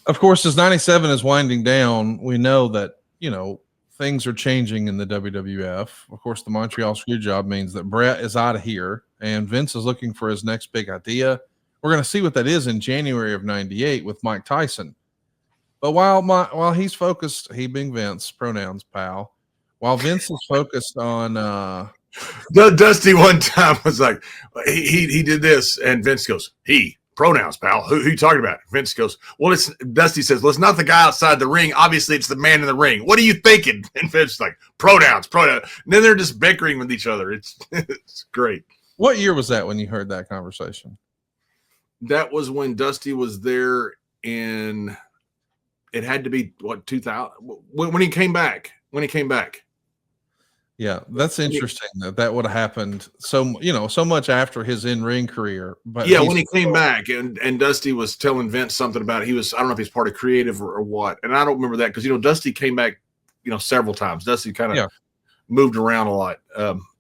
Of course, as 97 is winding down, we know that, things are changing in the WWF. Of course, the Montreal Screwjob means that Brett is out of here and Vince is looking for his next big idea. We're going to see what that is in January of 98 with Mike Tyson. But while he's focused, he being Vince, pronouns, pal, while Vince is focused on Dusty one time was like, he did this, and Vince goes, he, pronouns, pal. Who you talking about? Vince goes, well, it's Dusty says, well, it's not the guy outside the ring. Obviously, it's the man in the ring. What are you thinking? And Vince's like, pronouns. And then they're just bickering with each other. It's great. What year was that when you heard that conversation? That was when Dusty was there in, it had to be, 2000, when he came back. Yeah, that's interesting that would have happened so much after his in-ring career. But yeah, when he came back and Dusty was telling Vince something about it. I don't know if he's part of creative or what. And I don't remember that because, Dusty came back, several times. Dusty kind of moved around a lot.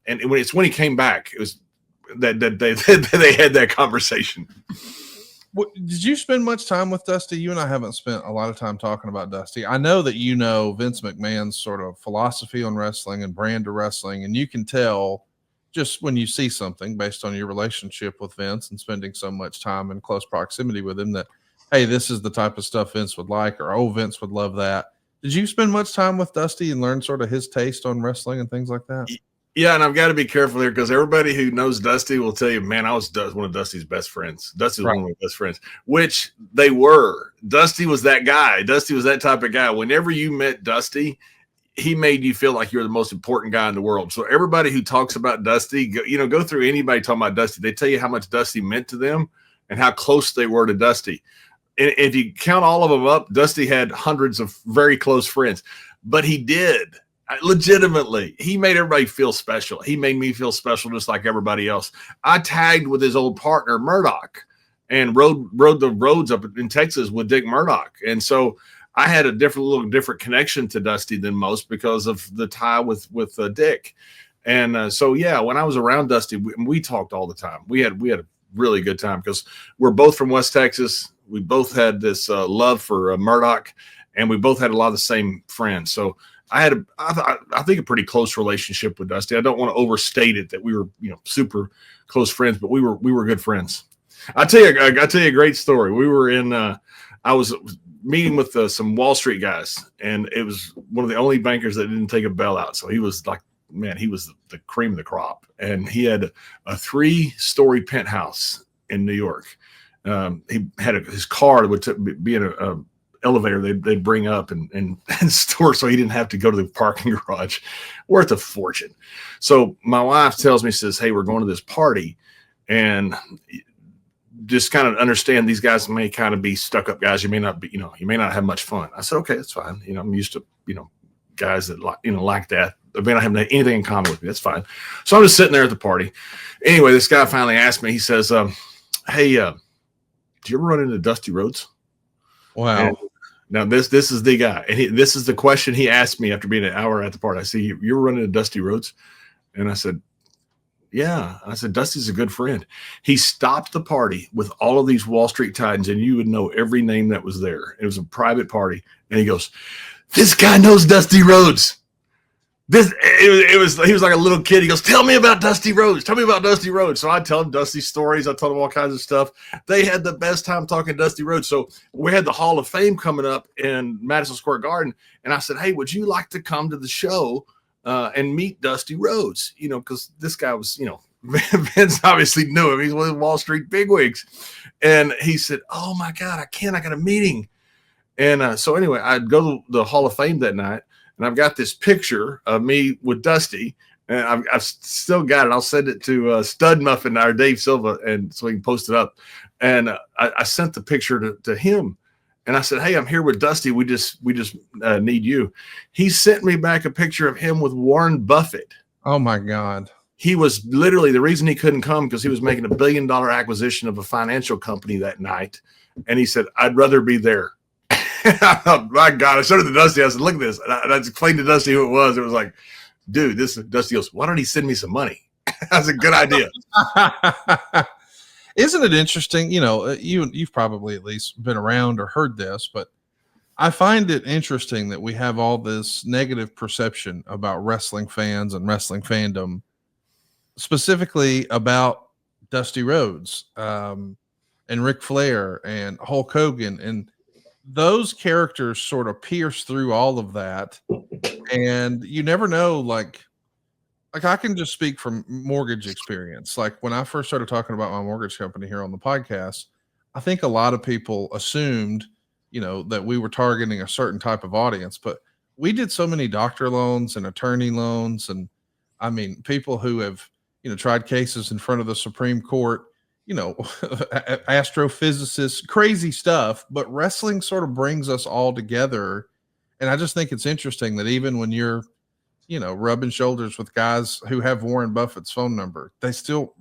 And when he came back, it was that they had that conversation. Did you spend much time with Dusty? You and I haven't spent a lot of time talking about Dusty. I know that Vince McMahon's sort of philosophy on wrestling and brand of wrestling, and you can tell just when you see something based on your relationship with Vince and spending so much time in close proximity with him that, hey, this is the type of stuff Vince would like, or, oh, Vince would love that. Did you spend much time with Dusty and learn sort of his taste on wrestling and things like that? Yeah, and I've got to be careful here because everybody who knows Dusty will tell you, man, I was one of Dusty's best friends. Dusty was one of my best friends, which they were. Dusty was that guy. Dusty was that type of guy. Whenever you met Dusty, he made you feel like you're the most important guy in the world. So everybody who talks about Dusty, go through anybody talking about Dusty. They tell you how much Dusty meant to them and how close they were to Dusty. And if you count all of them up, Dusty had hundreds of very close friends, but he did. Legitimately, he made everybody feel special. He made me feel special just like everybody else. I tagged with his old partner, Murdoch, and rode the roads up in Texas with Dick Murdoch. And so I had a little different connection to Dusty than most because of the tie with Dick. And so, yeah, when I was around Dusty, we talked all the time. We had a really good time because we're both from West Texas. We both had this love for Murdoch, and we both had a lot of the same friends. So I had I think a pretty close relationship with Dusty. I don't want to overstate it that we were super close friends, but we were good friends. I'll tell you a great story. We were in I was meeting with some Wall Street guys, and it was one of the only bankers that didn't take a bailout. So he was like, man, he was the cream of the crop, and he had a 3-story penthouse in New York. He had his car would be in a elevator they'd bring up and store, so he didn't have to go to the parking garage. Worth a fortune. So my wife tells me, says, hey, we're going to this party, and just kind of understand these guys may kind of be stuck up guys. You may not be, you may not have much fun. I said, okay, that's fine. I'm used to, guys that like that. They may not have anything in common with me. That's fine. So I'm just sitting there at the party. Anyway, this guy finally asked me, he says, hey, do you ever run into Dusty Rhodes? Wow. And now this is the guy, and this is the question he asked me after being an hour at the party. I said, you ever run into Dusty Rhodes? And I said, yeah. I said, Dusty's a good friend. He stopped the party with all of these Wall Street Titans, and you would know every name that was there. It was a private party. And he goes, this guy knows Dusty Rhodes. He was like a little kid. He goes, tell me about Dusty Rhodes. Tell me about Dusty Rhodes. So I tell him Dusty stories. I told him all kinds of stuff. They had the best time talking Dusty Rhodes. So we had the Hall of Fame coming up in Madison Square Garden. And I said, hey, would you like to come to the show and meet Dusty Rhodes? Because this guy was, Vince obviously knew him. He's one of the Wall Street bigwigs. And he said, oh my God, I got a meeting. And so anyway, I'd go to the Hall of Fame that night. And I've got this picture of me with Dusty, and I've still got it. I'll send it to Stud Muffin, our Dave Silva, and so he can post it up. And I sent the picture to him, and I said, "Hey, I'm here with Dusty. We just need you." He sent me back a picture of him with Warren Buffett. Oh my God! He was literally the reason he couldn't come because he was making $1 billion acquisition of a financial company that night, and he said, "I'd rather be there." My God, I showed it to Dusty. I said, look at this. And I explained to Dusty who it was. It was like, dude, this Dusty goes, why don't he send me some money? That's a good idea. Isn't it interesting? You know, you've probably at least been around or heard this, but I find it interesting that we have all this negative perception about wrestling fans and wrestling fandom, specifically about Dusty Rhodes, and Ric Flair and Hulk Hogan, and those characters sort of pierce through all of that, and you never know. Like I can just speak from mortgage experience. Like when I first started talking about my mortgage company here on the podcast, I think a lot of people assumed, you know, that we were targeting a certain type of audience, but we did so many doctor loans and attorney loans. And I mean, people who have, you know, tried cases in front of the Supreme Court, you know, astrophysicists, crazy stuff, but wrestling sort of brings us all together. And I just think it's interesting that even when you're, you know, rubbing shoulders with guys who have Warren Buffett's phone number,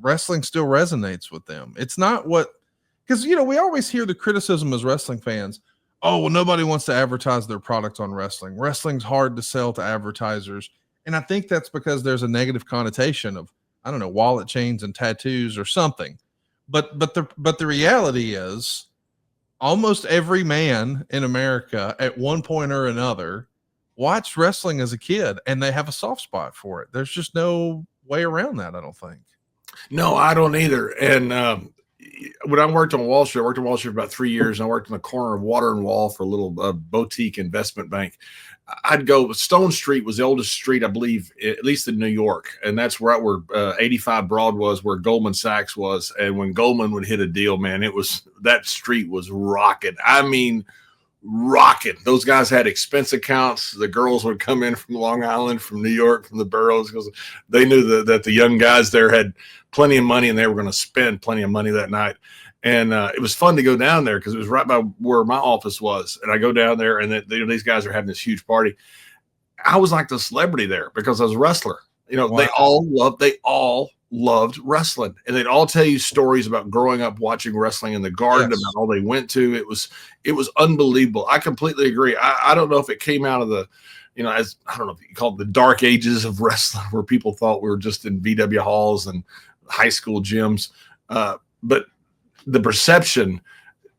wrestling still resonates with them. It's not because, you know, we always hear the criticism as wrestling fans. Oh, well, nobody wants to advertise their product on wrestling. Wrestling's hard to sell to advertisers. And I think that's because there's a negative connotation of, I don't know, wallet chains and tattoos or something. But the reality is almost every man in America at one point or another watched wrestling as a kid, and they have a soft spot for it. There's just no way around that, I don't think. No, I don't either. And when I worked on Wall Street, I worked on Wall Street for about 3 years, and I worked in the corner of Water and Wall for a little boutique investment bank. I'd go, Stone Street was the oldest street, I believe, at least in New York. And that's where 85 Broad was, where Goldman Sachs was. And when Goldman would hit a deal, man, that street was rocking. I mean, rocking. Those guys had expense accounts. The girls would come in from Long Island, from New York, from the boroughs, because they knew that the young guys there had plenty of money and they were going to spend plenty of money that night. And it was fun to go down there because it was right by where my office was. And I go down there, and these guys are having this huge party. I was like the celebrity there because I was a wrestler. You know, wow. They all loved wrestling, and they'd all tell you stories about growing up watching wrestling in the Garden, yes, about all they went to. It was unbelievable. I completely agree. I don't know if it came out of the, you know, as I don't know if you call it the dark ages of wrestling, where people thought we were just in VW halls and high school gyms, but the perception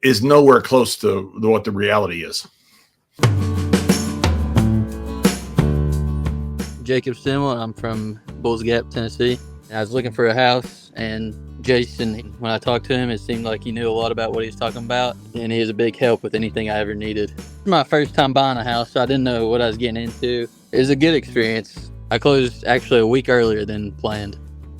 is nowhere close to what the reality is. Jacob Silva. I'm from Bulls Gap, Tennessee. I was looking for a house, and Jason, when I talked to him, it seemed like he knew a lot about what he was talking about, and he was a big help with anything I ever needed. It was my first time buying a house, so I didn't know what I was getting into. It was a good experience. I closed actually a week earlier than planned.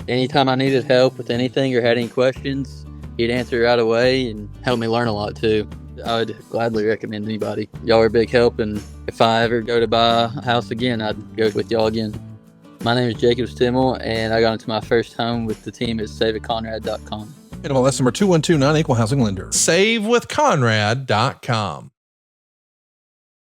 Anytime I needed help with anything or had any questions, he'd answer right away and help me learn a lot too. I would gladly recommend anybody. Y'all are a big help, and if I ever go to buy a house again, I'd go with y'all again. My name is Jacob Stimmel, and I got into my first home with the team at SaveWithConrad.com. NMLS number 2129, Equal Housing Lender. SaveWithConrad.com.